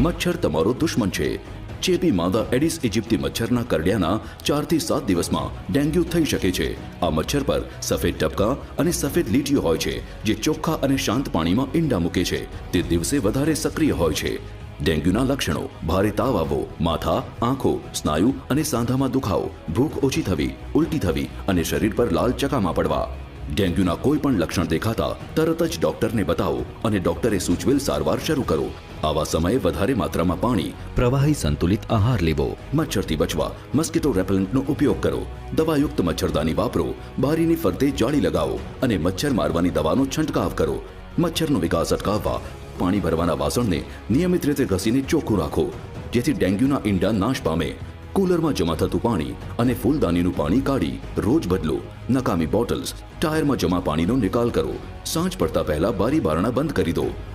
મચ્છર તમારો દુશ્મન છે. ચેપી માદા એડિસ ઇજિપ્તી મચ્છરના કરડ્યાના 4 થી 7 દિવસમાં ડેન્ગ્યુ થઈ શકે છે. આ મચ્છર પર સફેદ ટપકા અને સફેદ લીટીઓ હોય છે, જે ચોખ્ખા અને શાંત પાણીમાં ઈંડા મૂકે છે. તે દિવસે વધારે સક્રિય હોય છે. ડેન્ગ્યુના લક્ષણો: ભારે તાવ આવવો, માથા, આંખો, સ્નાયુ અને સાંધામાં દુખાવો, ભૂખ ઓછી થવી, ઉલટી થવી અને શરીર પર લાલ ચકામા પડવા. ડેન્ગ્યુના કોઈ પણ લક્ષણ દેખાતા તરત જ ડોક્ટરને બતાવો અને ડોક્ટરે સૂચવેલ સારવાર શરૂ કરો. આવા સમયે વધારે માત્રામાં પાણી, પ્રવાહી સંતુલિત આહાર લેવો. મચ્છરથી બચવા મસ્કિટો રેપેલન્ટનો ઉપયોગ કરો. દવાયુક્ત મચ્છરદાની વાપરો. બારીની ફરતે જાળી લગાવો અને મચ્છર મારવાની દવાનો છંટકાવ કરો. મચ્છરનો વિકાસ અટકાવવા પાણી ભરવાના વાસણને નિયમિત રીતે ઘસીને ચોખ્ખું રાખો, જેથી ડેન્ગ્યુના ઈંડા નાશ પામે. કુલરમાં જમા થતું પાણી અને ફૂલદાનીનું પાણી કાઢી રોજ બદલો. નકામી બોટલ્સ, ટાયરમાં જમા પાણીનો નિકાલ કરો. સાંજ પડતા પહેલા બારી બારણા બંધ કરી દો.